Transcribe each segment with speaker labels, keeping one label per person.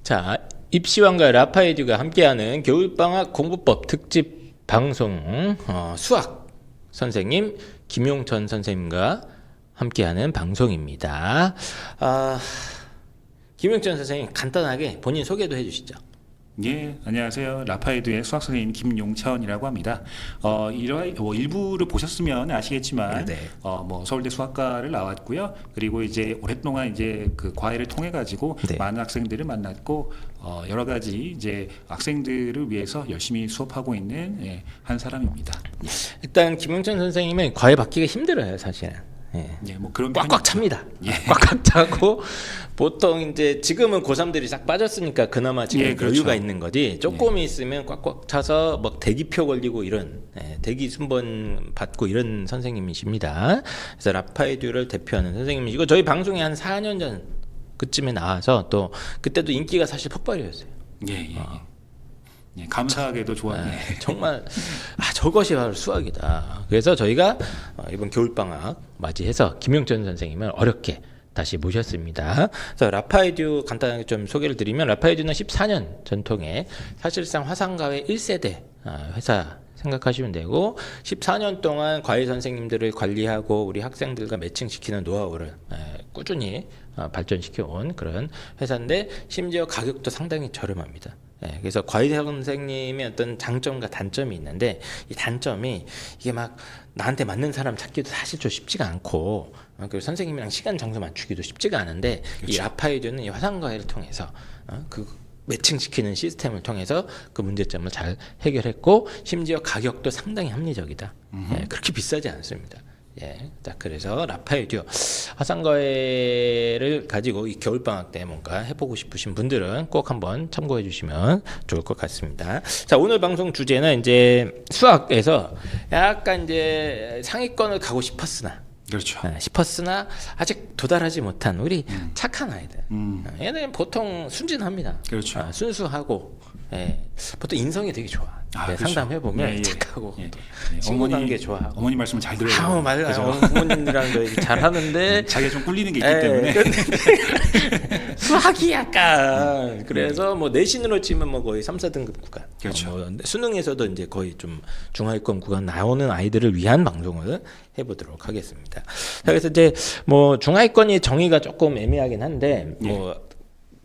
Speaker 1: 자, 입시왕과 라파에듀가 함께하는 겨울방학 공부법 특집 방송 수학 선생님 김용천 선생님과 함께하는 방송입니다. 김용천 선생님 간단하게 본인 소개도 해주시죠.
Speaker 2: 예, 안녕하세요. 라파에듀의 수학 선생님 김용천이라고 합니다. 일부를 보셨으면 아시겠지만,
Speaker 1: 네.
Speaker 2: 서울대 수학과를 나왔고요. 그리고 이제 오랫동안 이제 그 과외를 통해 가지고
Speaker 1: 네.
Speaker 2: 많은 학생들을 만났고, 여러 가지 이제 학생들을 위해서 열심히 수업하고 있는 한 사람입니다.
Speaker 1: 일단 김용천 선생님은 과외 받기가 힘들어요, 사실은.
Speaker 2: 예, 뭐 그런
Speaker 1: 꽉꽉 찹니다.
Speaker 2: 예.
Speaker 1: 꽉꽉 차고 보통 이제 지금은 고3들이 싹 빠졌으니까 그나마 지금
Speaker 2: 예, 그렇죠.
Speaker 1: 여유가 있는 거지. 조금 있으면 꽉꽉 차서 막 대기표 걸리고 이런 대기 순번 받고 이런 선생님이십니다. 그래서 라파에듀를 대표하는 선생님이시고 저희 방송에 한 4년 전 그쯤에 나와서 또 그때도 인기가 사실 폭발이었어요.
Speaker 2: 예. 예, 감사하게도 좋았네요.
Speaker 1: 정말 저것이 바로 수학이다. 그래서 저희가 이번 겨울방학 맞이해서 김용천 선생님을 어렵게 다시 모셨습니다. 그래서 라파에듀 간단하게 좀 소개를 드리면 라파에듀는 14년 전통의 사실상 화상과외 1세대 회사 생각하시면 되고 14년 동안 과외 선생님들을 관리하고 우리 학생들과 매칭시키는 노하우를 꾸준히 발전시켜 온 그런 회사인데 심지어 가격도 상당히 저렴합니다. 그래서 과외 선생님의 어떤 장점과 단점이 있는데 이 단점이 이게 막 나한테 맞는 사람 찾기도 사실 좀 쉽지가 않고 그리고 선생님이랑 시간 장소 맞추기도 쉽지가 않은데 그렇죠. 이 라파에듀는 이 화상과외를 통해서 그 매칭시키는 시스템을 통해서 그 문제점을 잘 해결했고 심지어 가격도 상당히 합리적이다. 그렇게 비싸지 않습니다. 자 그래서 라파에듀 화상과외를 가지고 이 겨울방학 때 뭔가 해보고 싶으신 분들은 꼭 한번 참고해 주시면 좋을 것 같습니다. 자 오늘 방송 주제는 이제 수학에서 약간 이제 상위권을 가고 싶었으나 아직 도달하지 못한 우리 착한 아이들. 얘네는 보통 순진합니다.
Speaker 2: 그렇죠.
Speaker 1: 순수하고 보통 인성이 되게 좋아.
Speaker 2: 그렇죠.
Speaker 1: 상담해 보면 착하고 친구
Speaker 2: 어머니
Speaker 1: 관계 좋아하고.
Speaker 2: 어머니 말씀 잘 들어요.
Speaker 1: 맞아요.
Speaker 2: 그죠?
Speaker 1: 부모님이랑도 잘 하는데
Speaker 2: 자기가 좀 꿀리는 게 있기 때문에
Speaker 1: 수학이 약간 그래서 뭐 내신으로 치면 뭐 거의 3, 4등급 구간.
Speaker 2: 그렇죠.
Speaker 1: 수능에서도 이제 거의 좀 중하위권 구간 나오는 아이들을 위한 방송을 해보도록 하겠습니다. 자, 그래서 이제 뭐 중하위권이 정의가 조금 애매하긴 한데 뭐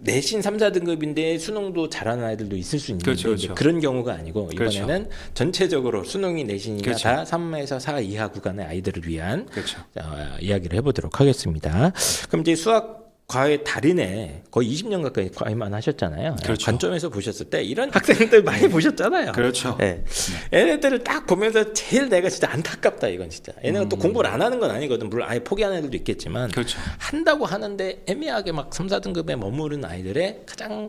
Speaker 1: 내신 3, 4등급인데 수능도 잘하는 아이들도 있을 수 있는데
Speaker 2: 그렇죠.
Speaker 1: 그런 경우가 아니고 이번에는
Speaker 2: 그렇죠.
Speaker 1: 전체적으로 수능이 내신이나
Speaker 2: 그렇죠.
Speaker 1: 다 3에서 4 이하 구간의 아이들을 위한
Speaker 2: 그렇죠.
Speaker 1: 이야기를 해보도록 하겠습니다. 그럼 이제 수학 과외 달인에 거의 20년 가까이 과외만 하셨잖아요.
Speaker 2: 그렇죠.
Speaker 1: 관점에서 보셨을 때 이런 학생들 많이 보셨잖아요.
Speaker 2: 그렇죠.
Speaker 1: 얘네들을 딱 보면서 제일 내가 진짜 안타깝다 이건 진짜. 얘네가 또 공부를 안 하는 건 아니거든. 물론 아예 포기하는 애들도 있겠지만
Speaker 2: 그렇죠.
Speaker 1: 한다고 하는데 애매하게 막 3, 4등급에 머무른 아이들의 가장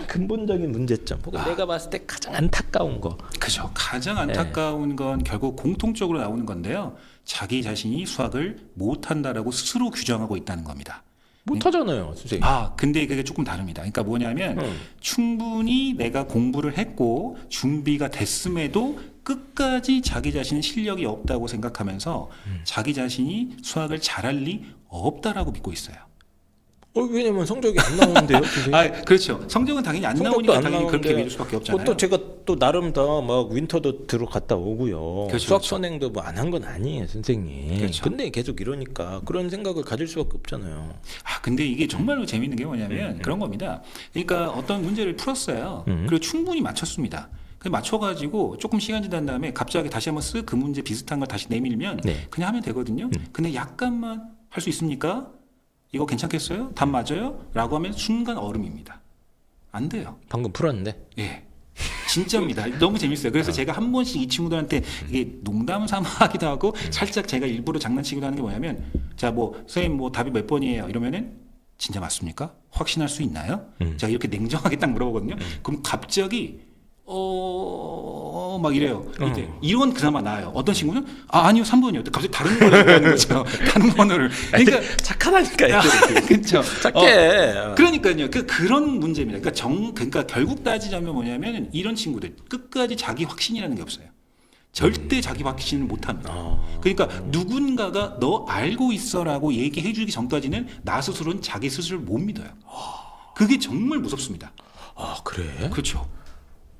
Speaker 1: 근본적인 문제점 혹은 내가 봤을 때 가장 안타까운 거.
Speaker 2: 그죠. 가장 안타까운 건 결국 공통적으로 나오는 건데요. 자기 자신이 수학을 못한다라고 스스로 규정하고 있다는 겁니다.
Speaker 1: 못하잖아요, 선생님.
Speaker 2: 근데 그게 조금 다릅니다. 그러니까 뭐냐면 충분히 내가 공부를 했고 준비가 됐음에도 끝까지 자기 자신의 실력이 없다고 생각하면서 자기 자신이 수학을 잘할 리 없다라고 믿고 있어요.
Speaker 1: 왜냐면 성적이 안 나오는데요, 선생님?
Speaker 2: 그렇죠. 성적은 당연히 안 나오니까 당연히 그렇게 믿을 수밖에 없잖아요.
Speaker 1: 또 제가 또 나름 다 막 윈터도 들어갔다 오고요.
Speaker 2: 그렇죠,
Speaker 1: 수학
Speaker 2: 그렇죠.
Speaker 1: 선행도 뭐 안 한 건 아니에요, 선생님.
Speaker 2: 그렇죠.
Speaker 1: 근데 계속 이러니까 그런 생각을 가질 수밖에 없잖아요.
Speaker 2: 근데 이게 정말로 재밌는 게 뭐냐면 그런 겁니다. 그러니까 어떤 문제를 풀었어요. 그리고 충분히 맞췄습니다. 맞춰가지고 조금 시간 지난 다음에 갑자기 다시 한번 쓱 그 문제 비슷한 걸 다시 내밀면 그냥 하면 되거든요. 근데 약간만 할 수 있습니까? 이거 괜찮겠어요? 답 맞아요? 라고 하면 순간 얼음입니다. 안 돼요.
Speaker 1: 방금 풀었는데.
Speaker 2: 진짜입니다. 너무 재밌어요. 그래서 제가 한 번씩 이 친구들한테 이게 농담 삼아 하기도 하고 살짝 제가 일부러 장난치기도 하는 게 뭐냐면 자, 뭐 선생님 뭐 답이 몇 번이에요? 이러면은 진짜 맞습니까? 확신할 수 있나요? 제가 이렇게 냉정하게 딱 물어보거든요. 그럼 갑자기 막 이래요. 이런 그나마 나아요. 어떤 친구는 아니요 3번이요. 갑자기 다른 번호를 하는 거죠. 다른 번호를. 그러니까
Speaker 1: 착하다니까.
Speaker 2: 그렇죠.
Speaker 1: 착해.
Speaker 2: 그러니까요. 그런 문제입니다. 그러니까 결국 따지자면 뭐냐면 이런 친구들 끝까지 자기 확신이라는 게 없어요. 절대 자기 확신을 못합니다. 그러니까 누군가가 너 알고 있어라고 얘기해 주기 전까지는 나 스스로는 자기 스스로를 못 믿어요. 그게 정말 무섭습니다.
Speaker 1: 아 그래?
Speaker 2: 그렇죠.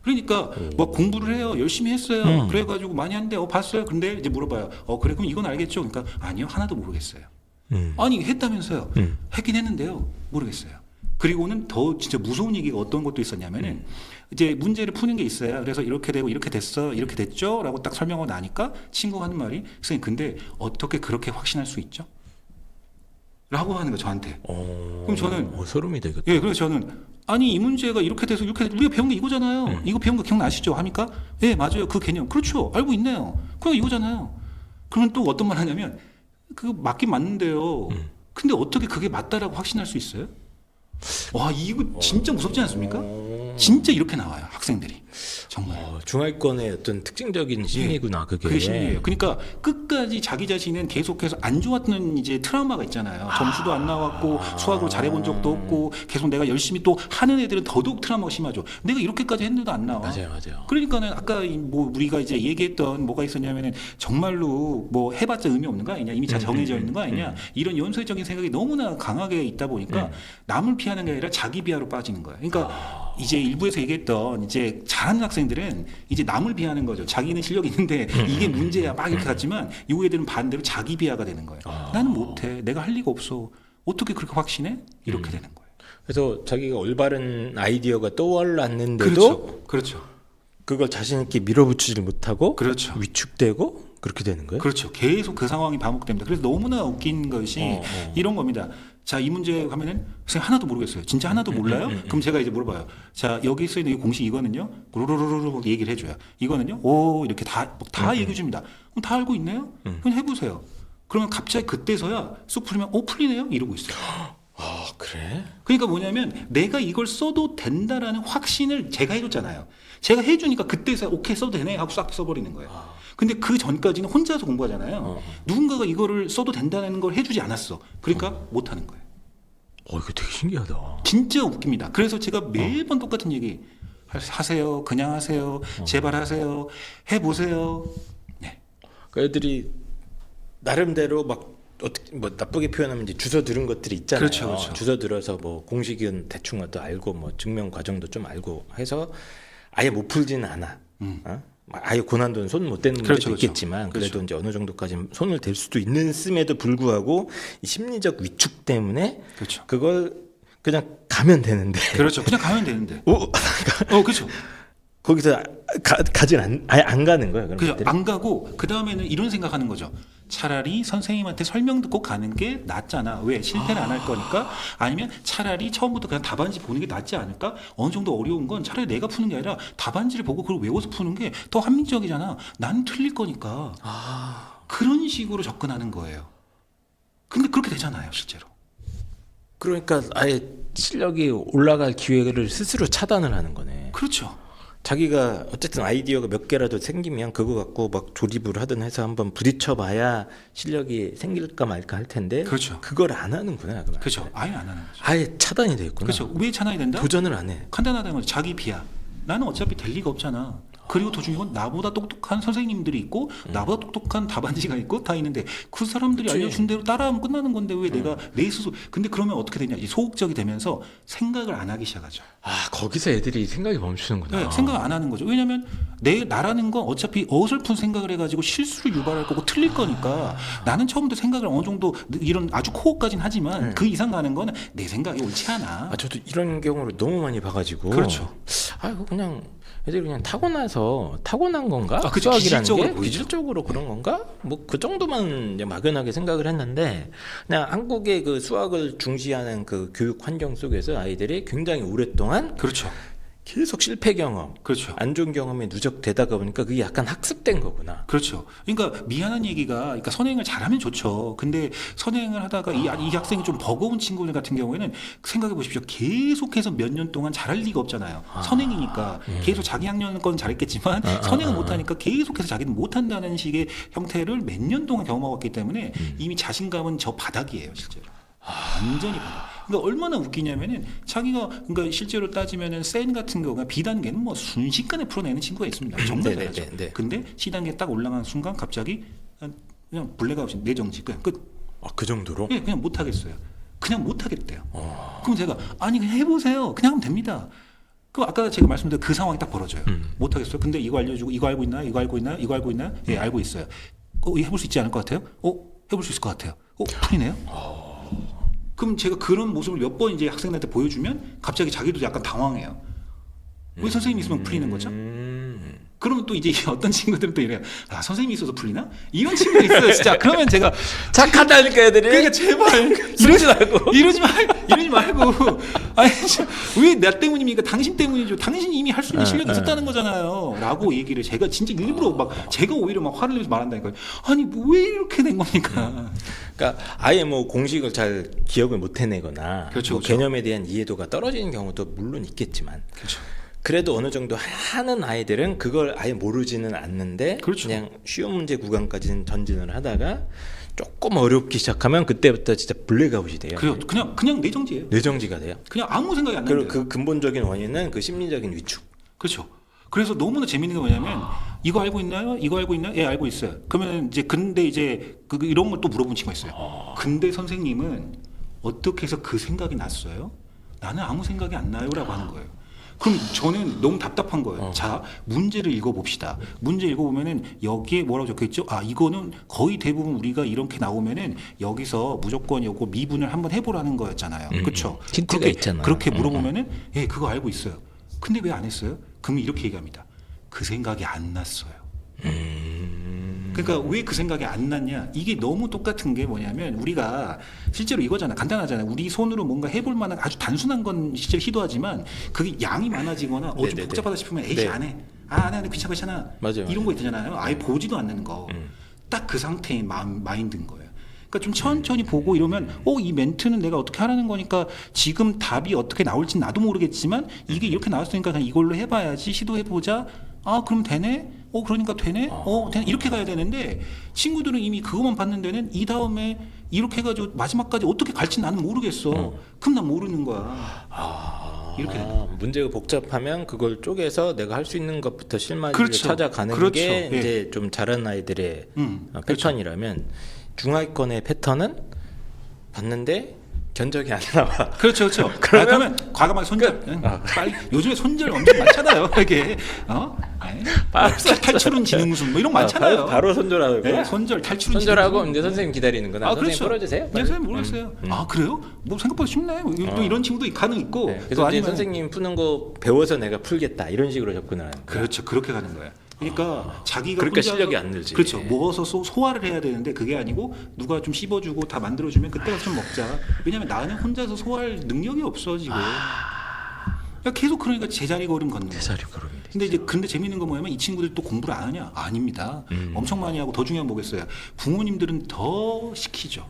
Speaker 2: 그러니까 뭐 공부를 해요. 열심히 했어요. 그래가지고 많이 한데 봤어요. 근데 이제 물어봐요. 그래 그럼 이건 알겠죠? 그러니까 아니요 하나도 모르겠어요. 아니 했다면서요. 했긴 했는데요. 모르겠어요. 그리고는 더 진짜 무서운 얘기가 어떤 것도 있었냐면은 이제 문제를 푸는 게 있어요. 그래서 이렇게 되고 이렇게 됐어, 이렇게 됐죠? 라고 딱 설명하고 나니까 친구가 하는 말이 선생님 근데 어떻게 그렇게 확신할 수 있죠? 라고 하는 거 저한테. 그럼 저는
Speaker 1: 소름이 되겠다.
Speaker 2: 예, 그래서 저는 아니 이 문제가 이렇게 돼서 우리가 배운 게 이거잖아요. 이거 배운 거 기억나시죠? 하니까 예 맞아요 그 개념 그렇죠 알고 있네요. 그럼 이거잖아요. 그러면 또 어떤 말 하냐면 그거 맞긴 맞는데요. 근데 어떻게 그게 맞다라고 확신할 수 있어요? 와 이거 진짜 무섭지 않습니까? 진짜 이렇게 나와요 학생들이 정말.
Speaker 1: 중하위권의 어떤 특징적인 심리구나 그게.
Speaker 2: 그게 심리예요. 그러니까 끝까지 자기 자신은 계속해서 안 좋았던 이제 트라우마가 있잖아요. 점수도 안 나왔고 수학을 잘해본 적도 없고 계속 내가 열심히 또 하는 애들은 더더욱 트라우마가 심하죠. 내가 이렇게까지 했는데도 안 나와.
Speaker 1: 맞아요.
Speaker 2: 그러니까는 아까 뭐 우리가 이제 얘기했던 뭐가 있었냐면은 정말로 뭐 해봤자 의미 없는 거 아니냐 이미 다 정해져 있는 거 아니냐 이런 연쇄적인 생각이 너무나 강하게 있다 보니까 남을 피하는 게 아니라 자기 비하로 빠지는 거예요. 그러니까 이제 일부에서 얘기했던 이제 잘하는 학생들은 이제 남을 비하는 거죠. 자기는 실력이 있는데 이게 문제야 막 이렇게 갔지만 이 애들은 반대로 자기 비하가 되는 거예요. 나는 못해. 내가 할 리가 없어. 어떻게 그렇게 확신해? 이렇게 되는 거예요.
Speaker 1: 그래서 자기가 올바른 아이디어가 떠올랐는데도
Speaker 2: 그렇죠.
Speaker 1: 그걸 자신 있게 밀어붙이지 못하고
Speaker 2: 그렇죠.
Speaker 1: 위축되고 그렇게 되는 거예요.
Speaker 2: 그렇죠. 계속 그 상황이 반복됩니다. 그래서 너무나 웃긴 것이 이런 겁니다. 자, 이 문제 가면은 선생님 하나도 모르겠어요. 진짜 하나도 몰라요? 그럼 제가 이제 물어봐요. 자, 여기 써 있는 이 공식 이거는요. 루루루루루 얘기를 해줘요. 이거는요. 오 이렇게 다 얘기해 줍니다. 그럼 다 알고 있나요? 그럼 해보세요. 그러면 갑자기 그때서야 쑥 풀리면 풀리네요. 이러고 있어요.
Speaker 1: 아 그래?
Speaker 2: 그러니까 뭐냐면 내가 이걸 써도 된다라는 확신을 제가 해줬잖아요. 제가 해주니까 그때서야 오케이 써도 되네 하고 싹 써버리는 거예요. 근데 그 전까지는 혼자서 공부하잖아요. 누군가가 이거를 써도 된다는 걸 해주지 않았어. 그러니까 못하는 거예요.
Speaker 1: 이거 되게 신기하다.
Speaker 2: 진짜 웃깁니다. 그래서 제가 매번 똑같은 얘기 하세요. 그냥 하세요. 제발 하세요. 해보세요. 네.
Speaker 1: 그 애들이 나름대로 막 어떻게 뭐 나쁘게 표현하면 이제 주워 들은 것들이 있잖아요.
Speaker 2: 그렇죠.
Speaker 1: 주워 들어서 뭐 공식은 대충 도 알고 뭐 증명 과정도 좀 알고 해서 아예 못 풀지는 않아. 아예 고난도는 손 못 대는 문제도 있겠지만 그래도 이제 어느 정도까지 손을 댈 수도 있는 씀에도 불구하고 이 심리적 위축 때문에 그걸 그냥 가면 되는데.
Speaker 2: 그렇죠. 그냥 가면 되는데. 그렇죠.
Speaker 1: 거기서 아예 안 가는 거예요.
Speaker 2: 그죠. 안 가고 그 다음에는 이런 생각하는 거죠. 차라리 선생님한테 설명 듣고 가는 게 낫잖아. 왜? 실패를 안 할 거니까. 아니면 차라리 처음부터 그냥 답안지 보는 게 낫지 않을까? 어느 정도 어려운 건 차라리 내가 푸는 게 아니라 답안지를 보고 그걸 외워서 푸는 게 더 합리적이잖아. 난 틀릴 거니까. 그런 식으로 접근하는 거예요. 근데 그렇게 되잖아요, 실제로.
Speaker 1: 그러니까 아예 실력이 올라갈 기회를 스스로 차단을 하는 거네.
Speaker 2: 그렇죠.
Speaker 1: 자기가 어쨌든 아이디어가 몇 개라도 생기면 그거 갖고 막 조립을 하든 해서 한번 부딪혀봐야 실력이 생길까 말까 할 텐데.
Speaker 2: 그렇죠.
Speaker 1: 그걸 안 하는구나.
Speaker 2: 그렇죠. 아예 안 하는 거죠.
Speaker 1: 아예 차단이 돼 있구나.
Speaker 2: 그렇죠. 왜 차단이 된다?
Speaker 1: 도전을 안 해.
Speaker 2: 간단하다는 거죠. 자기 비하. 나는 어차피 될 리가 없잖아. 그리고 더 중요한 건 나보다 똑똑한 선생님들이 있고 나보다 똑똑한 답안지가 있고 다 있는데 그 사람들이 알려준 대로 따라하면 끝나는 건데 왜 내가 내 스스로. 근데 그러면 어떻게 되냐. 이 소극적이 되면서 생각을 안 하기 시작하죠.
Speaker 1: 거기서 애들이 생각이 멈추는구나.
Speaker 2: 네, 생각 안 하는 거죠. 왜냐하면 나라는 건 어차피 어설픈 생각을 해가지고 실수를 유발할 거고 틀릴 거니까 나는 처음부터 생각을 어느 정도 이런 아주 코어까지는 하지만 그 이상 가는 거는 내 생각이 옳지 않아.
Speaker 1: 저도 이런 경우를 너무 많이 봐가지고.
Speaker 2: 그렇죠.
Speaker 1: 이거 그냥 애들이 그냥 타고난 건가?
Speaker 2: 그쵸.
Speaker 1: 수학이라는 게
Speaker 2: 보이죠.
Speaker 1: 기질적으로 그런 건가? 뭐 그 정도만 이제 막연하게 생각을 했는데 그냥 한국의 그 수학을 중시하는 그 교육 환경 속에서 아이들이 굉장히 오랫동안
Speaker 2: 그렇죠.
Speaker 1: 계속 실패 경험,
Speaker 2: 그렇죠.
Speaker 1: 안 좋은 경험이 누적되다가 보니까 그게 약간 학습된 거구나.
Speaker 2: 그렇죠. 그러니까 미안한 얘기가, 그러니까 선행을 잘하면 좋죠. 근데 선행을 하다가 이 학생이 좀 버거운 친구들 같은 경우에는 생각해 보십시오. 계속해서 몇 년 동안 잘할 리가 없잖아요. 선행이니까 계속 자기 학년 건 잘했겠지만 선행을 못하니까 계속해서 자기는 못한다는 식의 형태를 몇 년 동안 경험하고 있기 때문에 이미 자신감은 저 바닥이에요, 실제로. 완전히 바닥. 그러니까 얼마나 웃기냐면은 자기가 그러니까 실제로 따지면은 센 같은 경우가 B단계는 뭐 순식간에 풀어내는 친구가 있습니다. 정말 잘하죠. 근데 C단계 딱 올라간 순간 갑자기 그냥 블랙아웃이 뇌정지 그냥 끝.
Speaker 1: 그 정도로?
Speaker 2: 예, 그냥 못 하겠어요. 그냥 못 하겠대요. 그럼 제가 아니 그냥 해보세요. 그냥 하면 됩니다. 그 아까 제가 말씀드린 그 상황이 딱 벌어져요. 못 하겠어요. 근데 이거 알려주고 이거 알고 있나요? 이거 알고 있나요? 이거 알고 있나요? 예, 알고 있어요. 이거 해볼 수 있지 않을 것 같아요? 해볼 수 있을 것 같아요. 풀리네요. 그럼 제가 그런 모습을 몇 번 이제 학생들한테 보여주면 갑자기 자기도 약간 당황해요. 왜 선생님이 있으면 풀리는 거죠? 그러면 또 이제 어떤 친구들은 또 이래요. 아, 선생님이 있어서 풀리나? 이런 친구도 있어요, 진짜. 그러면 제가
Speaker 1: 착하다니까 애들이.
Speaker 2: 그러니까 제발
Speaker 1: 이러지 말고.
Speaker 2: 이러지 말고. 아니, 왜 나 때문입니까? 당신 때문이죠. 당신이 이미 할 수 있는 실력이 있었다는 거잖아요. 라고 얘기를 제가 진짜 일부러 막 제가 오히려 막 화를 내면서 말한다니까요. 아니, 뭐 왜 이렇게 된 겁니까?
Speaker 1: 그러니까 아예 뭐 공식을 잘 기억을 못 해내거나
Speaker 2: 그렇죠,
Speaker 1: 뭐
Speaker 2: 그렇죠.
Speaker 1: 개념에 대한 이해도가 떨어지는 경우도 물론 있겠지만
Speaker 2: 그렇죠.
Speaker 1: 그래도 어느 정도 하는 아이들은 그걸 아예 모르지는 않는데
Speaker 2: 그렇죠.
Speaker 1: 그냥 쉬운 문제 구간까지는 전진을 하다가 조금 어렵기 시작하면 그때부터 진짜 블랙아웃이 돼요.
Speaker 2: 그래요. 그냥 내정지예요.
Speaker 1: 뇌정지가 돼요.
Speaker 2: 그냥 아무 생각이 안 나요.
Speaker 1: 그리고 그 근본적인 원인은 그 심리적인 위축.
Speaker 2: 그렇죠. 그래서 너무나 재밌는 게 뭐냐면 이거 알고 있나요? 이거 알고 있나요? 예, 알고 있어요. 그러면 이제 근데 이제 이런 걸 또 물어본 친구가 있어요. 근데 선생님은 어떻게 해서 그 생각이 났어요? 나는 아무 생각이 안 나요라고 하는 거예요. 그럼 저는 너무 답답한 거예요. 자, 문제를 읽어봅시다. 문제 읽어보면은 여기에 뭐라고 적혀있죠? 아, 이거는 거의 대부분 우리가 이렇게 나오면은 여기서 무조건 요거 미분을 한번 해보라는 거였잖아요. 그렇죠?
Speaker 1: 힌트가 있잖아.
Speaker 2: 그렇게 물어보면은 예, 그거 알고 있어요. 근데 왜 안 했어요? 그러면 이렇게 얘기합니다. 그 생각이 안 났어요. 그러니까 왜 그 생각이 안 났냐? 이게 너무 똑같은 게 뭐냐면 우리가 실제로 이거잖아. 간단하잖아. 우리 손으로 뭔가 해볼 만한 아주 단순한 건 실제로 시도하지만 그게 양이 많아지거나 좀
Speaker 1: 네네네.
Speaker 2: 복잡하다 싶으면 에이
Speaker 1: 네.
Speaker 2: 안 해. 안 해. 귀찮아.
Speaker 1: 맞아요.
Speaker 2: 이런 거 있잖아요. 아예 보지도 않는 거. 딱 그 상태의 마인드인 거예요. 그러니까 좀 천천히 보고 이러면 이 멘트는 내가 어떻게 하라는 거니까 지금 답이 어떻게 나올지 나도 모르겠지만 이게 이렇게 나왔으니까 그냥 이걸로 해봐야지 시도해보자. 아 그럼 되네? 그러니까 되네? 되네? 이렇게 가야 되는데 친구들은 이미 그것만 봤는 데는 이 다음에 이렇게 해가지고 마지막까지 어떻게 갈지 나는 모르겠어. 그럼 난 모르는 거야. 이렇게 되는 거야.
Speaker 1: 문제가 복잡하면 그걸 쪼개서 내가 할 수 있는 것부터 실마리를
Speaker 2: 그렇죠.
Speaker 1: 찾아가는
Speaker 2: 그렇죠.
Speaker 1: 게
Speaker 2: 예.
Speaker 1: 이제 좀 잘하는 아이들의
Speaker 2: 그렇죠.
Speaker 1: 패턴이라면 중하위권의 패턴은 봤는데 견적이 안 나와.
Speaker 2: 그렇죠. 그러면 과감하게 손절. 빨리 요즘에 손절 엄청 많잖아요. 이게 탈출은 지능순 뭐 이런 거 많잖아요.
Speaker 1: 바로 손절하고.
Speaker 2: 네, 손절 탈출은
Speaker 1: 손절하고
Speaker 2: 지능순.
Speaker 1: 이제 선생님 기다리는구나. 선생님
Speaker 2: 그렇죠.
Speaker 1: 풀어주세요.
Speaker 2: 네, 선생님 모르겠어요. 아 그래요? 뭐 생각보다 쉽네. 또 이런 친구도 가능 있고.
Speaker 1: 네,
Speaker 2: 또
Speaker 1: 그래서 이제
Speaker 2: 아니면
Speaker 1: 선생님 푸는 거 배워서 내가 풀겠다 이런 식으로 접근을.
Speaker 2: 그렇죠. 그렇게 가는 거야. 그러니까 자기가
Speaker 1: 그러니까
Speaker 2: 혼자서
Speaker 1: 실력이 안 늘지.
Speaker 2: 그렇죠. 먹어서 소화를 해야 되는데 그게 아니고 누가 좀 씹어주고 다 만들어주면 그때 가서 좀 먹자. 왜냐면 나는 혼자서 소화할 능력이 없어 지금. 그러니까 계속 그러니까 제자리 걸음 걷는 거야.
Speaker 1: 제자리 걸음이.
Speaker 2: 근데 재밌는 건 뭐냐면 이 친구들 또 공부를 안 하냐? 아닙니다. 엄청 많이 하고 더 중요한 거 뭐겠어요? 부모님들은 더 시키죠.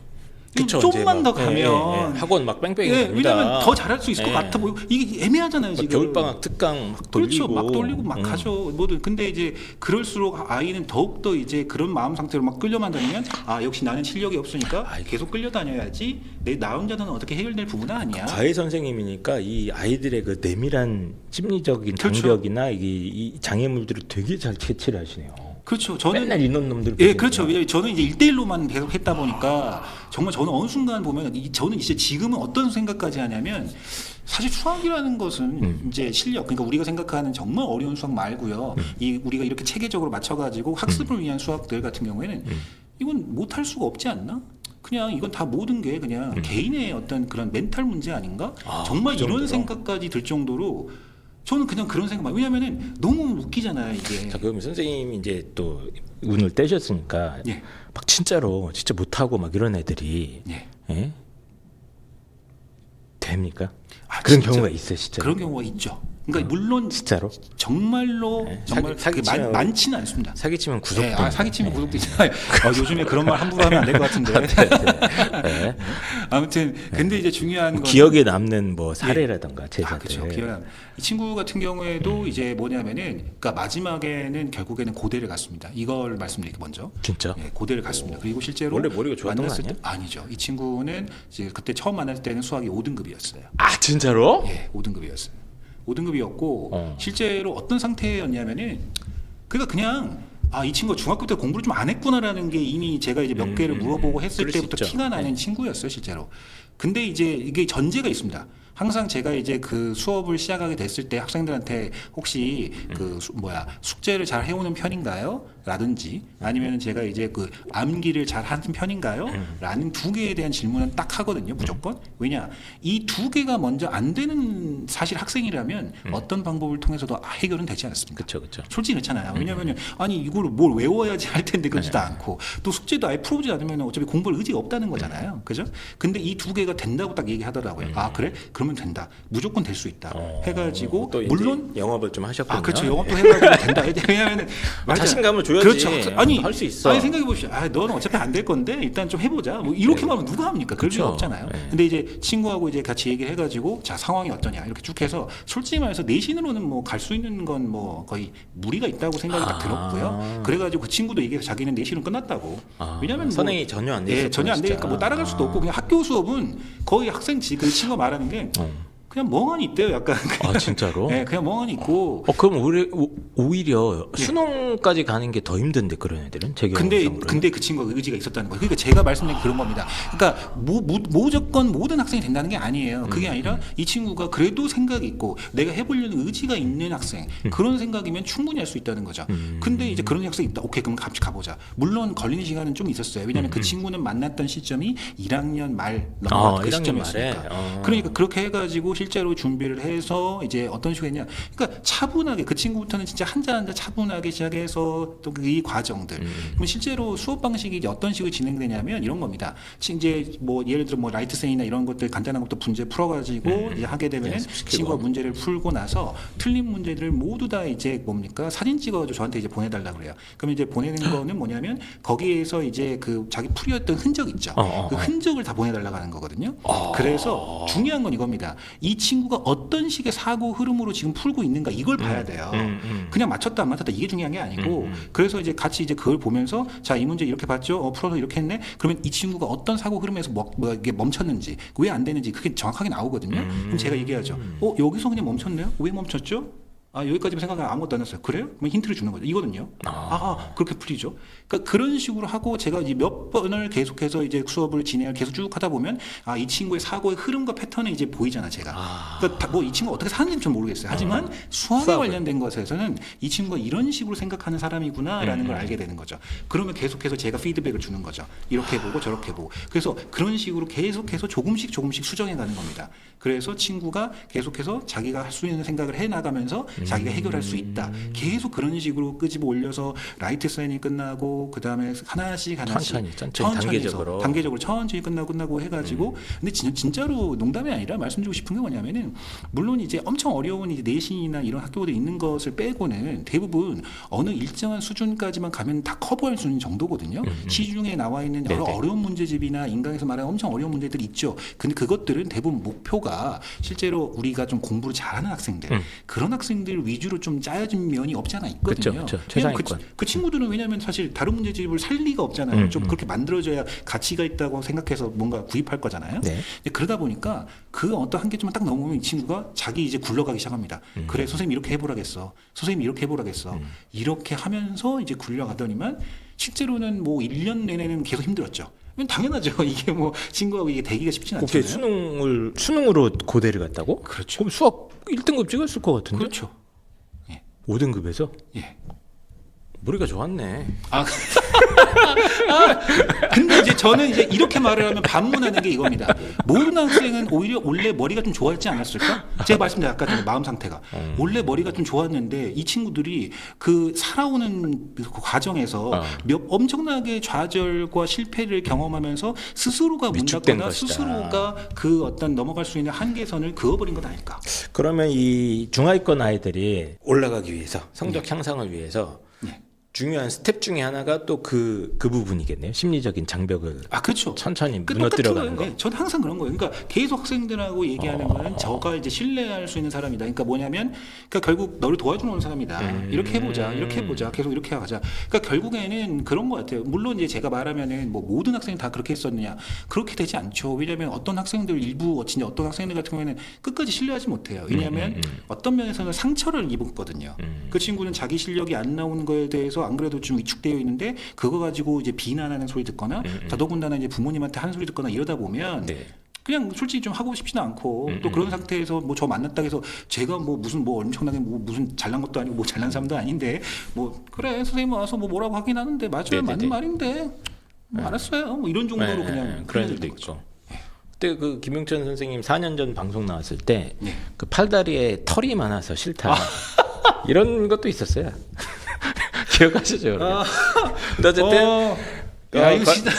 Speaker 1: 그쵸,
Speaker 2: 좀만
Speaker 1: 이제
Speaker 2: 더
Speaker 1: 막,
Speaker 2: 가면
Speaker 1: 학원 막 뺑뺑이
Speaker 2: 예,
Speaker 1: 됩니다.
Speaker 2: 왜냐면 더 잘할 수 있을 것 같아 보이고 이게 애매하잖아요 지금.
Speaker 1: 겨울방학 특강 막 돌리고.
Speaker 2: 그렇죠. 막 돌리고 막 가죠. 뭐든. 근데 이제 그럴수록 아이는 더욱 더 이제 그런 마음 상태로 막 끌려만 다니면 역시 나는 실력이 없으니까 계속 끌려다녀야지. 나 혼자는 어떻게 해결될 부분은 아니야.
Speaker 1: 과외 선생님이니까 이 아이들의 그 내밀한 심리적인
Speaker 2: 그렇죠.
Speaker 1: 장벽이나 이 장애물들을 되게 잘 캐치를 하시네요.
Speaker 2: 그렇죠. 저는
Speaker 1: 맨날 이런 놈들.
Speaker 2: 예, 그렇죠. 왜냐면 저는 이제 1대1로만 계속 했다 보니까 정말 저는 어느 순간 보면 저는 이제 지금은 어떤 생각까지 하냐면 사실 수학이라는 것은 이제 실력, 그러니까 우리가 생각하는 정말 어려운 수학 말고요. 우리가 이렇게 체계적으로 맞춰가지고 학습을 위한 수학들 같은 경우에는 이건 못할 수가 없지 않나? 그냥 이건 다 모든 게 그냥 개인의 어떤 그런 멘탈 문제 아닌가? 정말
Speaker 1: 그
Speaker 2: 이런
Speaker 1: 정도로?
Speaker 2: 생각까지 들 정도로 저는 그냥 그런 생각만. 왜냐면은 너무 웃기잖아요 이게.
Speaker 1: 자, 그럼 선생님이 이제 또 운을 떼셨으니까
Speaker 2: 예.
Speaker 1: 막 진짜로 진짜 못하고 막 이런 애들이
Speaker 2: 예.
Speaker 1: 예? 됩니까? 그런
Speaker 2: 진짜
Speaker 1: 경우가 있어요, 진짜.
Speaker 2: 그런 경우가 있죠. 그러니까 물론
Speaker 1: 진짜로
Speaker 2: 정말로
Speaker 1: 네,
Speaker 2: 정말
Speaker 1: 사기
Speaker 2: 그게
Speaker 1: 치면-
Speaker 2: 많지는 않습니다.
Speaker 1: 사기치면 구속도.
Speaker 2: 네, 사기치면 구속도 있잖아요. 요즘에 그런 말 함부로 하면 안 될 것 같은데.
Speaker 1: 네.
Speaker 2: 아무튼 근데 이제 중요한 건
Speaker 1: 기억에 남는 뭐 사례라던가 제자들.
Speaker 2: 그렇죠. 기억나. 이 친구 같은 경우에도 이제 뭐냐면은 그러니까 마지막에는 결국에는 고대를 갔습니다. 이걸 말씀드릴게요 먼저.
Speaker 1: 진짜?
Speaker 2: 예, 고대를 갔습니다. 그리고 실제로
Speaker 1: 원래 머리가 좋았던 거
Speaker 2: 만났을
Speaker 1: 아니야?
Speaker 2: 때 아니죠. 이 친구는 이제 그때 처음 만났을 때는 수학이 5등급이었어요.
Speaker 1: 아 진짜로?
Speaker 2: 예, 5등급이었어요. 5등급이었고
Speaker 1: 어.
Speaker 2: 실제로 어떤 상태였냐면은 그러니까 그냥 아, 이 친구가 중학교 때 공부를 좀 안 했구나라는 게 이미 제가 이제 몇 개를 물어보고 했을
Speaker 1: 그럴 수
Speaker 2: 때부터
Speaker 1: 있죠.
Speaker 2: 티가 나는 친구였어요, 실제로. 근데 이제 이게 전제가 있습니다. 항상 제가 이제 그 수업을 시작하게 됐을 때 학생들한테 혹시 숙제를 잘 해오는 편인가요? 라든지 아니면 제가 이제 그 암기를 잘 하는 편인가요? 라는 두 개에 대한 질문은 딱 하거든요, 무조건. 왜냐, 이 두 개가 먼저 안 되는 사실 학생이라면 어떤 방법을 통해서도 해결은 되지 않습니다.
Speaker 1: 그렇죠, 그렇죠.
Speaker 2: 솔직히 그렇잖아요. 왜냐하면 아니 이걸 뭘 외워야지 할 텐데 그러지도 않고 또 숙제도 아예 풀어보지 않으면 어차피 공부할 의지가 없다는 거잖아요. 그죠? 근데 이 두 개가 된다고 딱 얘기하더라고요. 아 그래? 그러면 된다. 무조건 될 수 있다. 해가지고
Speaker 1: 또 이제
Speaker 2: 물론
Speaker 1: 영업을 좀 하셨군요.
Speaker 2: 아 그렇죠. 영업도 해가지고 된다. 왜냐하면
Speaker 1: 자신감을 줘야지.
Speaker 2: 그렇죠. 아니
Speaker 1: 할 수 있어.
Speaker 2: 아니 생각해 보십시오. 아 너는 어차피 안 될 건데 일단 좀 해보자. 뭐 이렇게 말하면 누가 합니까? 그럴
Speaker 1: 그렇죠.
Speaker 2: 리가 없잖아요.
Speaker 1: 네.
Speaker 2: 근데 이제 친구하고 이제 같이 얘기를 해가지고 자 상황이 어떠냐 이렇게 쭉 해서 솔직히 말해서 내신으로는 뭐 갈 수 있는 건 뭐 거의 무리가 있다고 생각이 딱 들었고요. 그래가지고 그 친구도 얘기해서 자기는 내신은 끝났다고. 왜냐면
Speaker 1: 선행이 전혀 안 되겠어요.
Speaker 2: 예, 전혀 안 되니까 뭐 따라갈 수도 없고 그냥 학교 수업은 거의 그 친구가 말하는 게 그냥 멍하니 있대요, 약간.
Speaker 1: 아 진짜로?
Speaker 2: 네, 그냥 멍하니 있고.
Speaker 1: 그럼 오히려 수능까지 가는 게 더 힘든데 그런 애들은 제 경험상으로.
Speaker 2: 근데 그 친구가 의지가 있었다는 거예요. 그러니까 제가 말씀드린 그런 겁니다. 그러니까 무조건 모든 학생이 된다는 게 아니에요. 그게 아니라 이 친구가 그래도 생각이 있고 내가 해보려는 의지가 있는 학생 그런 생각이면 충분히 할 수 있다는 거죠. 근데 이제 그런 학생이 있다. 오케이, 그럼 같이 가보자. 물론 걸리는 시간은 좀 있었어요. 왜냐하면 그 친구는 만났던 시점이 1학년 말 넘어간 그
Speaker 1: 1학년
Speaker 2: 시점이었으니까.
Speaker 1: 말에?
Speaker 2: 그러니까 그렇게 해가지고 실제로 준비를 해서 이제 어떤 식으로 했냐. 그러니까 차분하게 그 친구부터는 진짜 한자 한자 차분하게 시작해서 또 이 과정들. 그럼 실제로 수업 방식이 이제 어떤 식으로 진행되냐면 이런 겁니다. 이제 뭐 예를 들어 뭐 라이트세이나 이런 것들 간단한 것도 문제 풀어가지고 이제 하게 되면 친구가 문제를 풀고 나서 틀린 문제들을 모두 다 이제 뭡니까 사진 찍어가지고 저한테 이제 보내달라 그래요. 그럼 이제 보내는 거는 뭐냐면 거기에서 이제 그 자기 풀이었던 흔적 있죠. 그 흔적을 다 보내달라고 하는 거거든요. 그래서 중요한 건 이겁니다. 이 친구가 어떤 식의 사고 흐름으로 지금 풀고 있는가 이걸 봐야 돼요. 그냥 맞췄다 안 맞췄다 이게 중요한 게 아니고 그래서 이제 같이 이제 그걸 보면서 자, 이 문제 이렇게 봤죠? 풀어서 이렇게 했네? 그러면 이 친구가 어떤 사고 흐름에서 이게 멈췄는지 왜 안 되는지 그게 정확하게 나오거든요. 그럼 제가 얘기하죠. 여기서 그냥 멈췄네요? 왜 멈췄죠? 아, 여기까지만 생각하면 아무것도 안 했어요. 그래요? 그럼 힌트를 주는 거죠. 이거든요. 그렇게 풀리죠. 그러니까 그런 식으로 하고 제가 이제 몇 번을 계속해서 이제 수업을 진행을 계속 쭉 하다 보면 이 친구의 사고의 흐름과 패턴이 이제 보이잖아, 제가. 그러니까 뭐 이 친구가 어떻게 사는지는 좀 모르겠어요. 하지만 수학에 관련된 것에서는 이 친구가 이런 식으로 생각하는 사람이구나라는 걸 알게 되는 거죠. 그러면 계속해서 제가 피드백을 주는 거죠. 이렇게 해보고 저렇게 해보고. 그래서 그런 식으로 계속해서 조금씩 수정해 가는 겁니다. 그래서 친구가 계속해서 자기가 할 수 있는 생각을 해 나가면서 자기가 해결할 수 있다. 계속 그런 식으로 끄집어 올려서 라이트 사인이 끝나고 그 다음에 하나씩
Speaker 1: 천천히
Speaker 2: 단계적으로 천천히 끝나고 해가지고 근데 진짜로 농담이 아니라 말씀드리고 싶은 게 뭐냐면은 물론 이제 엄청 어려운 이제 내신이나 이런 학교들이 있는 것을 빼고는 대부분 어느 일정한 수준까지만 가면 다 커버할 수 있는 정도거든요. 시중에 나와 있는 여러 어려운 문제집이나 인강에서 말하는 엄청 어려운 문제들이 있죠. 근데 그것들은 대부분 목표가 실제로 우리가 좀 공부를 잘하는 학생들 그런 학생들 위주로 좀 짜여진 면이 없지 않아 있거든요.
Speaker 1: 그렇죠. 최상위권.
Speaker 2: 그 친구들은 왜냐하면 사실 다른 문제집을 살 리가 없잖아요. 좀 그렇게 만들어져야 가치가 있다고 생각해서 뭔가 구입할 거잖아요.
Speaker 1: 네.
Speaker 2: 그러다 보니까 그 어떤 한계점만 딱 넘으면 이 친구가 자기 이제 굴러가기 시작합니다. 그래, 선생님 이렇게 해보라겠어. 선생님 이렇게 해보라겠어. 이렇게 하면서 이제 굴러가더니만 실제로는 뭐 1년 내내는 계속 힘들었죠. 당연하죠. 이게 뭐 친구하고 이게 되기가 쉽진 않잖아요.
Speaker 1: 수능으로 고대를 갔다고?
Speaker 2: 그렇죠.
Speaker 1: 그럼 수학 1등급 찍었을 것 같은데?
Speaker 2: 그렇죠.
Speaker 1: 5등급에서?
Speaker 2: 예.
Speaker 1: 머리가 좋았네.
Speaker 2: 근데 이제 저는 이제 이렇게 말을 하면 반문하는 게 이겁니다. 모든 학생은 오히려 원래 머리가 좀 좋았지 않았을까? 제가 말씀드린 아까 전에 마음 상태가 원래 머리가 좀 좋았는데 이 친구들이 그 살아오는 그 과정에서 엄청나게 좌절과 실패를 경험하면서 스스로가 문 닫거나 스스로가 그 어떤 넘어갈 수 있는 한계선을 그어버린 것 아닐까?
Speaker 1: 그러면 이 중하위권 아이들이 올라가기 위해서 성적 향상을 위해서 중요한 스텝 중에 하나가 또 그 부분이겠네요. 심리적인 장벽을
Speaker 2: 그렇죠.
Speaker 1: 천천히 무너뜨려가는 거.
Speaker 2: 네, 저는 항상 그런 거예요. 그러니까 계속 학생들하고 얘기하는 거는 저가 이제 신뢰할 수 있는 사람이다. 그러니까 뭐냐면, 그러니까 결국 너를 도와주는 사람이다. 이렇게 해보자, 계속 이렇게 가자. 그러니까 결국에는 그런 것 같아요. 물론 이제 제가 말하면은 뭐 모든 학생이 다 그렇게 했었느냐, 그렇게 되지 않죠. 왜냐하면 어떤 학생들 일부 진짜 어떤 학생들 같은 경우에는 끝까지 신뢰하지 못해요. 왜냐하면 어떤 면에서는 상처를 입었거든요. 그 친구는 자기 실력이 안 나오는 거에 대해서 안 그래도 좀 위축되어 있는데 그거 가지고 이제 비난하는 소리 듣거나 더더군다나 이제 부모님한테 하는 소리 듣거나 이러다 보면
Speaker 1: 네.
Speaker 2: 그냥 솔직히 좀 하고 싶지는 않고 또 그런 상태에서 뭐 저 만났다 해서 제가 뭐 무슨 뭐 엄청나게 뭐 무슨 잘난 것도 아니고 뭐 잘난 사람도 아닌데 뭐 그래 선생님 와서 뭐 뭐라고 하긴 하는데 맞아요
Speaker 1: 네네네.
Speaker 2: 맞는 말인데 뭐 알았어요 뭐 이런 정도로 그냥
Speaker 1: 그런 일도 있고. 그때 그 김용천 선생님 4년 전 방송 나왔을 때 그
Speaker 2: 네.
Speaker 1: 팔다리에 털이 많아서 싫다 이런 것도 있었어요. 기억하시죠? 근데 어쨌든
Speaker 2: 야 이거 진짜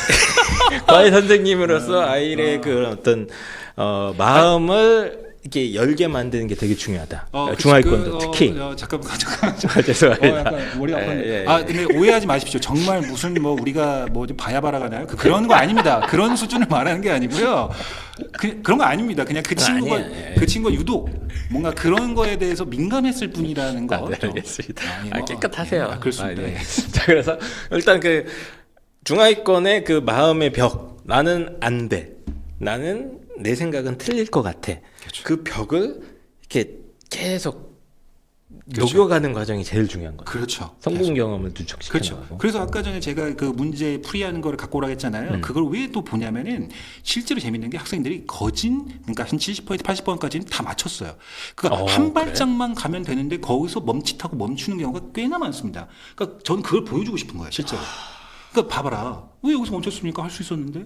Speaker 1: 과외 선생님으로서 아이의 그 어떤 마음을 이렇게 열게 만드는 게 되게 중요하다. 중하위권도 특히.
Speaker 2: 잠깐만.
Speaker 1: 죄송합니다.
Speaker 2: 약간 머리 아팠네.
Speaker 1: 예.
Speaker 2: 근데 오해하지 마십시오. 정말 무슨 뭐 우리가 뭐 바야바라 가나요? 그런 거 아닙니다. 그런 수준을 말하는 게 아니고요. 그런 거 아닙니다. 그냥 그 친구가
Speaker 1: 아니에요.
Speaker 2: 그 친구가 유독 뭔가 그런 거에 대해서 민감했을 뿐이라는 거.
Speaker 1: 네, 알겠습니다.
Speaker 2: 뭐,
Speaker 1: 깨끗하세요.
Speaker 2: 그렇습니다.
Speaker 1: 네. 자, 그래서 일단 그 중하위권의 그 마음의 벽, 나는 안 돼. 나는 내 생각은 틀릴 것 같아.
Speaker 2: 그렇죠.
Speaker 1: 그 벽을 이렇게 계속
Speaker 2: 그렇죠.
Speaker 1: 녹여가는 과정이 제일 중요한 거예요.
Speaker 2: 그렇죠.
Speaker 1: 성공 경험을 누적시키는
Speaker 2: 그렇죠.
Speaker 1: 거고.
Speaker 2: 그래서 아까 전에 제가 그 문제 풀이하는 거를 갖고 오라고 했잖아요. 그걸 왜 또 보냐면은 실제로 재밌는 게 학생들이 그러니까 한 70% 80%까지는 다 맞췄어요. 그러니까 한
Speaker 1: 그래?
Speaker 2: 발짝만 가면 되는데 거기서 멈칫하고 멈추는 경우가 꽤나 많습니다. 그러니까 저는 그걸 보여주고 싶은 거예요, 실제로. 그러니까 봐봐라. 왜 여기서 멈췄습니까? 할 수 있었는데.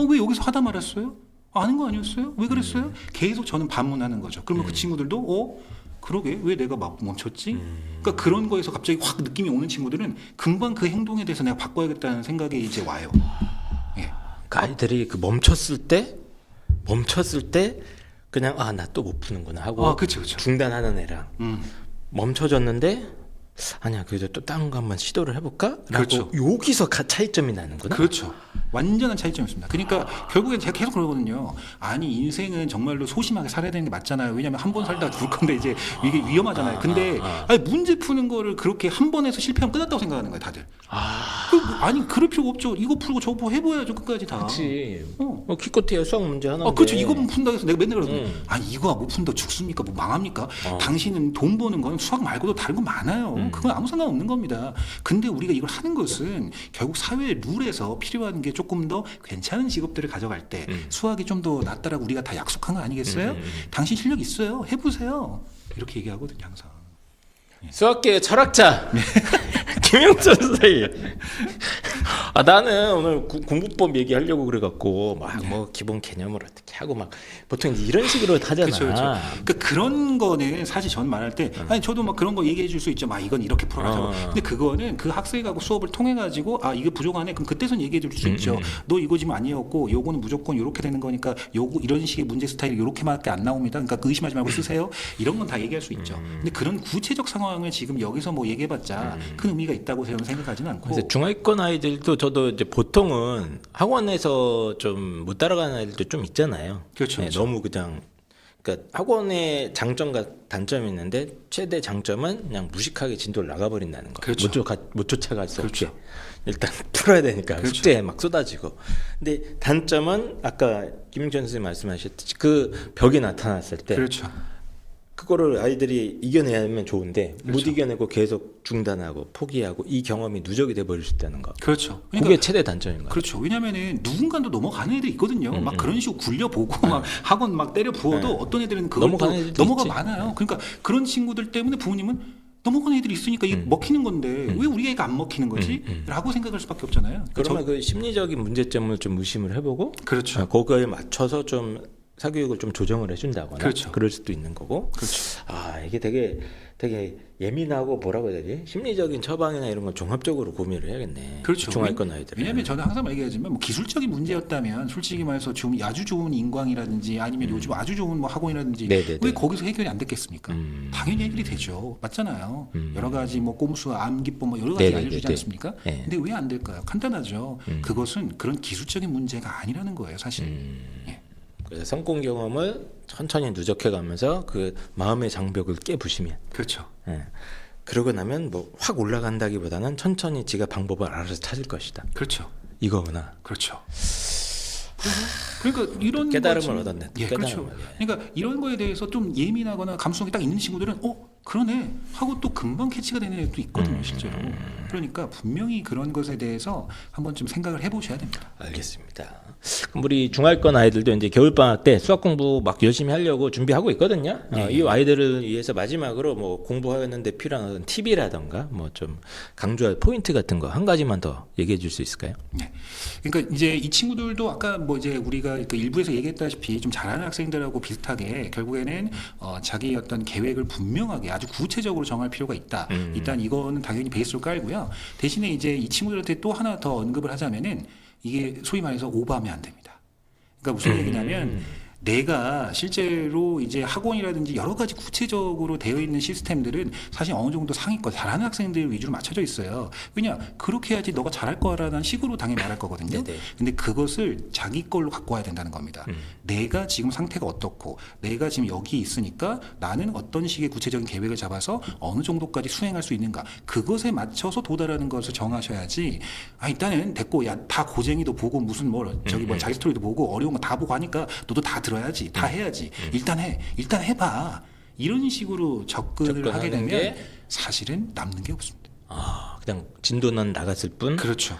Speaker 2: 왜 여기서 하다 말았어요? 아는 거 아니었어요? 왜 그랬어요? 계속 저는 반문하는 거죠. 그러면 그 친구들도 그러게 왜 내가 막 멈췄지? 그러니까 그런 거에서 갑자기 확 느낌이 오는 친구들은 금방 그 행동에 대해서 내가 바꿔야겠다는 생각이 이제 와요. 예.
Speaker 1: 그 아이들이 그 멈췄을 때 그냥 나 또 못 푸는구나 하고
Speaker 2: 그렇죠.
Speaker 1: 중단하는 애랑 멈춰졌는데 아니야 그래도 또 다른 거 한번 시도를 해볼까? 라고
Speaker 2: 그렇죠.
Speaker 1: 여기서 차이점이 나는구나.
Speaker 2: 그렇죠. 완전한 차이점이었습니다. 그러니까 결국엔 제가 계속 그러거든요. 아니 인생은 정말로 소심하게 살아야 되는 게 맞잖아요. 왜냐하면 한 번 살다가 죽을 건데 이제 이게 위험하잖아요. 근데 아니 문제 푸는 거를 그렇게 한 번 해서 실패하면 끝났다고 생각하는 거예요, 다들. 아니 그럴 필요가 없죠. 이거 풀고 저거 해봐야죠 끝까지 다.
Speaker 1: 그렇지. 기껏해야 수학 문제 하나인데.
Speaker 2: 그렇죠. 이거만 푼다고 해서 내가 맨날 그러거든요. 아니 이거 못 푼다 죽습니까? 뭐 망합니까? 당신은 돈 버는 건 수학 말고도 다른 거 많아요. 그건 아무 상관없는 겁니다. 근데 우리가 이걸 하는 것은 결국 사회의 룰에서 필요한 게 조금 더 괜찮은 직업들을 가져갈 때 수학이 좀 더 낫다라고 우리가 다 약속한 거 아니겠어요? 당신 실력 있어요. 해보세요. 이렇게 얘기하거든요 항상.
Speaker 1: 수학계의 철학자 김용천 선생님. 나는 오늘 공부법 얘기하려고 그래갖고 막 뭐 기본 개념을 어떻게 하고 막 보통 이런 식으로 하잖아.
Speaker 2: 그렇죠. 그러니까 그런 거는 사실 전 말할 때 아니 저도 막 그런 거 얘기해 줄 수 있죠. 막 이건 이렇게 풀어라. 근데 그거는 그 학생하고 수업을 통해 가지고 이게 부족하네. 그럼 그때선 얘기해 줄 수 있죠. 너 이거 지금 아니었고 요거는 무조건 이렇게 되는 거니까 요거 이런 식의 문제 스타일이 요렇게밖에 안 나옵니다. 그러니까 그 의심하지 말고 쓰세요. 이런 건 다 얘기할 수 있죠. 근데 그런 구체적 상황을 지금 여기서 뭐 얘기해봤자 큰 의미가 있다고 저는 생각하지는 않고.
Speaker 1: 그래서 중하위권 아이들도 저도 이제 보통은 학원에서 좀 못 따라가는 아이들도 좀 있잖아요.
Speaker 2: 그렇죠.
Speaker 1: 네, 너무 그러니까 학원의 장점과 단점이 있는데 최대 장점은 그냥 무식하게 진도를 나가버린다는 거.
Speaker 2: 그렇죠.
Speaker 1: 못 쫓아갈 수
Speaker 2: 그렇죠.
Speaker 1: 없게 일단 풀어야 되니까
Speaker 2: 그렇죠.
Speaker 1: 숙제에 막 쏟아지고. 근데 단점은 아까 김용천 선생님 말씀하셨듯이 그 벽이 나타났을 때
Speaker 2: 그렇죠.
Speaker 1: 그거를 아이들이 이겨내면 좋은데 못
Speaker 2: 그렇죠.
Speaker 1: 이겨내고 계속 중단하고 포기하고 이 경험이 누적이 돼 버릴 수 있다는 거.
Speaker 2: 그렇죠.
Speaker 1: 그게 최대 단점인 거예요.
Speaker 2: 그렇죠. 왜냐면은 누군가도 넘어가는 애들이 있거든요. 막 그런 식으로 굴려보고 막 학원 막 때려 부어도 어떤 애들은 그걸
Speaker 1: 넘어가는
Speaker 2: 또
Speaker 1: 애들도
Speaker 2: 넘어가
Speaker 1: 있지.
Speaker 2: 많아요. 그러니까 그런 친구들 때문에 부모님은 넘어가는 애들이 있으니까 이게 먹히는 건데 왜 우리 애가 안 먹히는 거지? 라고 생각할 수밖에 없잖아요.
Speaker 1: 그러면 그 심리적인 문제점을 좀 무심을 해보고
Speaker 2: 그렇죠.
Speaker 1: 거기에 맞춰서 좀 사교육을 좀 조정을 해준다거나
Speaker 2: 그렇죠.
Speaker 1: 그럴 수도 있는 거고.
Speaker 2: 그렇죠.
Speaker 1: 이게 되게 예민하고 뭐라고 해야 되지? 심리적인 처방이나 이런 걸 종합적으로 고민을 해야겠네.
Speaker 2: 그렇죠.
Speaker 1: 중하위권 아이들.
Speaker 2: 왜냐하면 저는 항상 얘기하지만 뭐 기술적인 문제였다면 솔직히 말해서 좀 아주 좋은 인광이라든지 아니면 요즘 아주 좋은 뭐 학원이라든지
Speaker 1: 네네네.
Speaker 2: 왜 거기서 해결이 안 됐겠습니까? 당연히 해결이 되죠. 맞잖아요. 여러 가지 뭐 꼼수, 암기법 뭐 여러 가지
Speaker 1: 네네네네.
Speaker 2: 알려주지 않습니까?
Speaker 1: 네.
Speaker 2: 근데 왜 안 될까요? 간단하죠. 그것은 그런 기술적인 문제가 아니라는 거예요, 사실. 예.
Speaker 1: 그래서 성공 경험을 천천히 누적해가면서 그 마음의 장벽을 깨부시면.
Speaker 2: 그렇죠.
Speaker 1: 예. 그러고 나면 뭐 확 올라간다기보다는 천천히 지가 방법을 알아서 찾을 것이다.
Speaker 2: 그렇죠.
Speaker 1: 이거구나.
Speaker 2: 그렇죠. 그러니까 이런
Speaker 1: 깨달음을
Speaker 2: 거지.
Speaker 1: 얻었네.
Speaker 2: 예,
Speaker 1: 깨달음을.
Speaker 2: 그렇죠. 그러니까 이런 거에 대해서 좀 예민하거나 감수성이 딱 있는 친구들은 그러네 하고 또 금방 캐치가 되는 애도 있거든요, 실제로. 그러니까 분명히 그런 것에 대해서 한번 좀 생각을 해보셔야 됩니다.
Speaker 1: 알겠습니다. 그럼 우리 중하위권 아이들도 이제 겨울방학 때 수학 공부 막 열심히 하려고 준비하고 있거든요. 이 아이들을 위해서 마지막으로 뭐 공부하는데 필요한 팁이라던가 뭐 좀 강조할 포인트 같은 거 한 가지만 더 얘기해 줄 수 있을까요?
Speaker 2: 네. 그러니까 이제 이 친구들도 아까 뭐 이제 우리가 그 일부에서 얘기했다시피 좀 잘하는 학생들하고 비슷하게 결국에는 자기 어떤 계획을 분명하게 아주 구체적으로 정할 필요가 있다. 일단 이거는 당연히 베이스로 깔고요. 대신에 이제 이 친구들한테 또 하나 더 언급을 하자면은 이게 소위 말해서 오버하면 안 됩니다. 그러니까 무슨 얘기냐면 내가 실제로 이제 학원이라든지 여러 가지 구체적으로 되어 있는 시스템들은 사실 어느 정도 상위권 잘하는 학생들 위주로 맞춰져 있어요. 왜냐 그렇게 해야지 너가 잘할 거라는 식으로 당연히 말할 거거든요.
Speaker 1: 네네.
Speaker 2: 근데 그것을 자기 걸로 갖고 와야 된다는 겁니다. 내가 지금 상태가 어떻고 내가 지금 여기 있으니까 나는 어떤 식의 구체적인 계획을 잡아서 어느 정도까지 수행할 수 있는가 그것에 맞춰서 도달하는 것을 정하셔야지 일단은 됐고 야 다 고쟁이도 보고 무슨 뭐 저기 뭐 자기 스토리도 보고 어려운 거 다 보고 하니까 너도 다 들어야지 다 해야지 일단 해봐 이런 식으로 접근을 하게 되면
Speaker 1: 게...
Speaker 2: 사실은 남는 게 없습니다.
Speaker 1: 그냥 진도는 나갔을 뿐.
Speaker 2: 그렇죠.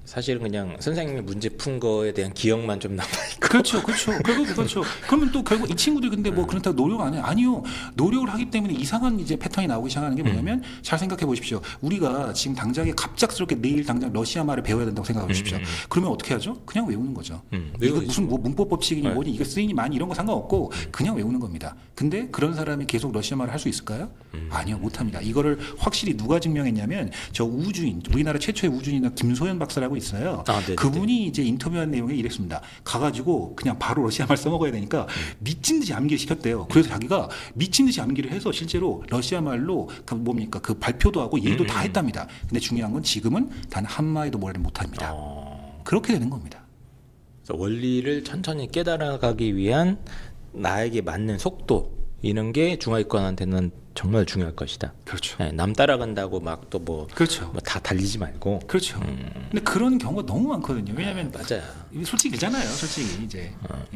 Speaker 1: 사실은 그냥 선생님이 문제 푼 거에 대한 기억만 좀 남아있고.
Speaker 2: 그렇죠. 결국 그렇죠. 그러면 또 결국 이 친구들 근데 뭐 그렇다고 노력 안 해요? 아니요. 노력을 하기 때문에 이상한 이제 패턴이 나오기 시작하는 게 뭐냐면 잘 생각해 보십시오. 우리가 지금 당장에 갑작스럽게 내일 당장 러시아 말을 배워야 된다고 생각해 보십시오. 그러면 어떻게 하죠? 그냥 외우는 거죠. 이거 무슨 뭐 문법 법칙이니 뭐니 이거 쓰이니 많이 이런 거 상관없고 그냥 외우는 겁니다. 근데 그런 사람이 계속 러시아 말을 할 수 있을까요? 아니요. 못합니다. 이거를 확실히 누가 증명했냐면 저 우주인 우리나라 최초의 우주인은 김소연 박사라고 있어요. 그분이 이제 인터뷰한 내용에 이랬습니다. 가가지고 그냥 바로 러시아 말 써먹어야 되니까 미친 듯이 암기를 시켰대요. 그래서 자기가 미친 듯이 암기를 해서 실제로 러시아 말로 그 뭡니까 그 발표도 하고 얘기도 다 했답니다. 근데 중요한 건 지금은 단 한마디도 말을 못합니다. 그렇게 되는 겁니다.
Speaker 1: 그래서 원리를 천천히 깨달아가기 위한 나에게 맞는 속도 이런 게 중하위권한테는 정말 중요할 것이다.
Speaker 2: 그렇죠.
Speaker 1: 네, 남 따라간다고 막 또 뭐
Speaker 2: 그렇죠.
Speaker 1: 다 달리지 말고.
Speaker 2: 그렇죠. 근데 그런 경우가 너무 많거든요. 왜냐하면
Speaker 1: 맞아요.
Speaker 2: 솔직히 그잖아요. 솔직히 이제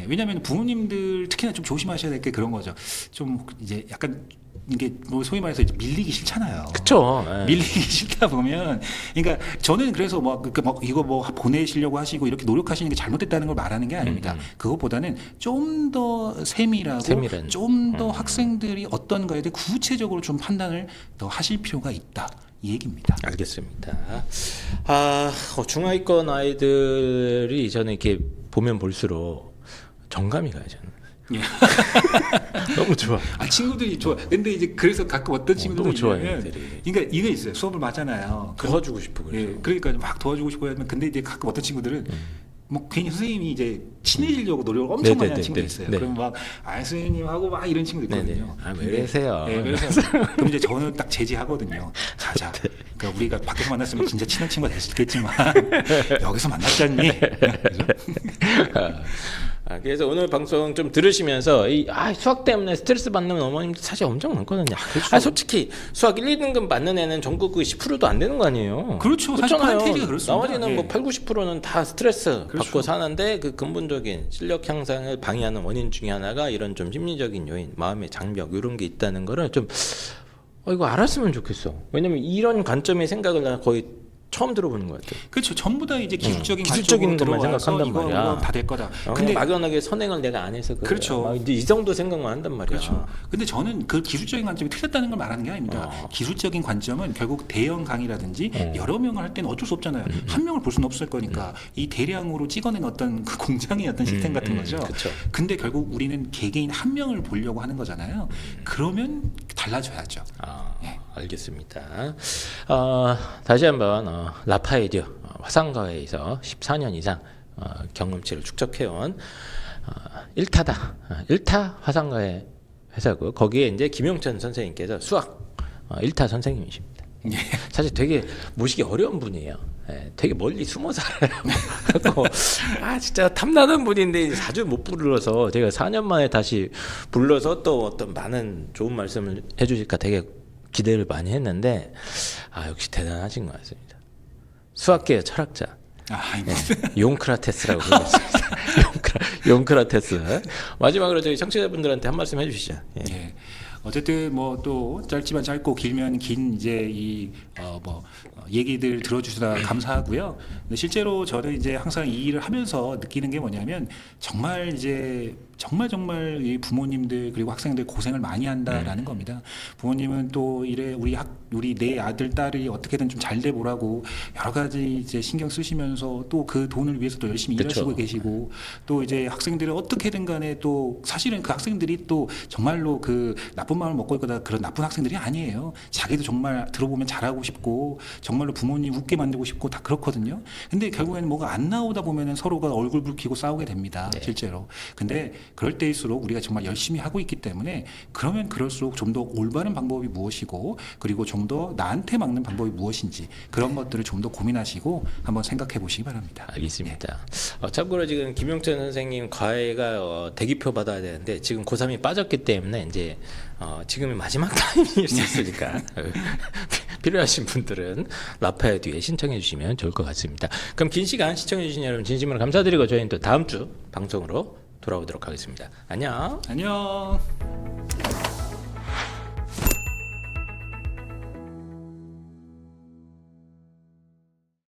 Speaker 2: 왜냐하면 부모님들 특히나 좀 조심하셔야 될 게 그런 거죠. 좀 이제 약간 이게 뭐 소위 말해서 이제 밀리기 싫잖아요.
Speaker 1: 그렇죠.
Speaker 2: 밀리기 싫다 보면, 그러니까 저는 그래서 뭐 이거 뭐 보내시려고 하시고 이렇게 노력하시는 게 잘못됐다는 걸 말하는 게 아닙니다. 그것보다는 좀 더 세밀하고 좀 더 학생들이 어떤 거에 대해 구체적으로 좀 판단을 더 하실 필요가 있다. 이 얘기입니다.
Speaker 1: 알겠습니다. 중하위권 아이들이 저는 이렇게 보면 볼수록 정감이 가요. 저는. 너무 좋아.
Speaker 2: 친구들이 좋아. 근데 이제 그래서 가끔 어떤 친구들이
Speaker 1: 너무 좋아요.
Speaker 2: 그러니까 이거 있어요. 수업을 맞잖아요.
Speaker 1: 도와주고 싶고 그래서.
Speaker 2: 그러니까 막 도와주고 싶고 하면 근데 이제 가끔 어떤 친구들은 뭐 괜히 선생님이 이제 친해지려고 노력을 엄청 많이 하는 친구들이 있어요. 그럼 막 선생님하고 막 이런 친구들 있거든요.
Speaker 1: 왜 이러세요?
Speaker 2: 그래서 그럼 이제 저는 딱 제지하거든요. 자. 그러니까 우리가 밖에서 만났으면 진짜 친한 친구가 됐겠지만 여기서 만났지 않니?
Speaker 1: 그래서 오늘 방송 좀 들으시면서 수학 때문에 스트레스 받는 어머님들 사실 엄청 많거든요.
Speaker 2: 그렇죠.
Speaker 1: 솔직히 수학 1, 2등급 맞는 애는 전국 10%도 안 되는 거 아니에요.
Speaker 2: 그렇죠. 사실 퍼센테이지가 그렇습니다.
Speaker 1: 나머지는 뭐 8, 90%는 다 스트레스 받고 사는데 그 근본적인 실력 향상을 방해하는 원인 중에 하나가 이런 좀 심리적인 요인, 마음의 장벽 이런 게 있다는 거를 좀 이거 알았으면 좋겠어. 왜냐면 이런 관점의 생각을 나 거의 처음 들어보는 것 같아요.
Speaker 2: 그렇죠. 전부 다 이제 기술적인
Speaker 1: 것만 생각한단 말이야.
Speaker 2: 다 될 거다.
Speaker 1: 근데 막연하게 선행을 내가 안 해서 그래.
Speaker 2: 그렇죠.
Speaker 1: 이제 이 정도 생각만 한단 말이야.
Speaker 2: 그렇죠. 근데 저는 그 기술적인 관점이 틀렸다는 걸 말하는 게 아닙니다. 기술적인 관점은 결국 대형 강의라든지 여러 명을 할 때는 어쩔 수 없잖아요. 한 명을 볼 수는 없을 거니까 이 대량으로 찍어낸 어떤 그 공장의 어떤 시스템 같은 거죠.
Speaker 1: 그렇죠.
Speaker 2: 근데 결국 우리는 개개인 한 명을 보려고 하는 거잖아요. 그러면 달라져야죠.
Speaker 1: 알겠습니다. 다시 한번 라파에듀 화상과외에서 14년 이상 경험치를 축적해온 1타다 1타 화상과외 회사고 거기에 이제 김용천 선생님께서 수학 1타 선생님이십니다. 사실 되게 모시기 어려운 분이에요. 되게 멀리 숨어 살아요. 진짜 탐나는 분인데 자주 못 불러서 제가 4년 만에 다시 불러서 또 어떤 많은 좋은 말씀을 해주실까 되게 기대를 많이 했는데 역시 대단하신 것 같습니다. 수학계의 철학자 용크라테스라고 부르겠습니다. 용크라테스. 마지막으로 저희 청취자분들한테 한 말씀 해주시죠.
Speaker 2: 어쨌든 뭐 또 짧지만 짧고 길면 긴 이제 얘기들 들어주셔서 감사하고요. 근데 실제로 저는 이제 항상 이 일을 하면서 느끼는 게 뭐냐면 정말 이제 정말 이 부모님들 그리고 학생들 고생을 많이 한다라는 겁니다. 부모님은 또 이래 우리 내 아들 딸이 어떻게든 좀 잘 돼 보라고 여러 가지 이제 신경 쓰시면서 또 그 돈을 위해서 또 열심히
Speaker 1: 그쵸.
Speaker 2: 일하시고 계시고 또 이제 학생들은 어떻게든 간에 또 사실은 그 학생들이 또 정말로 그 나쁜 마음을 먹고 있거나 그런 나쁜 학생들이 아니에요. 자기도 정말 들어보면 잘하고 싶고 정말로 부모님 웃게 만들고 싶고 다 그렇거든요. 근데 결국에는 뭐가 안 나오다 보면은 서로가 얼굴 붉히고 싸우게 됩니다.
Speaker 1: 네.
Speaker 2: 실제로. 근데 그럴 때일수록 우리가 정말 열심히 하고 있기 때문에 그러면 그럴수록 좀 더 올바른 방법이 무엇이고 그리고 좀 더 나한테 맞는 방법이 무엇인지 그런 것들을 좀 더 고민하시고 한번 생각해 보시기 바랍니다.
Speaker 1: 알겠습니다. 참고로 지금 김용천 선생님 과외가 대기표 받아야 되는데 지금 고3이 빠졌기 때문에 이제 지금이 마지막 타이밍일 수 있으니까 필요하신 분들은 라파의 뒤에 신청해 주시면 좋을 것 같습니다. 그럼 긴 시간 시청해 주신 여러분 진심으로 감사드리고 저희는 또 다음 주 방송으로 돌아오도록 하겠습니다. 안녕.
Speaker 2: 안녕.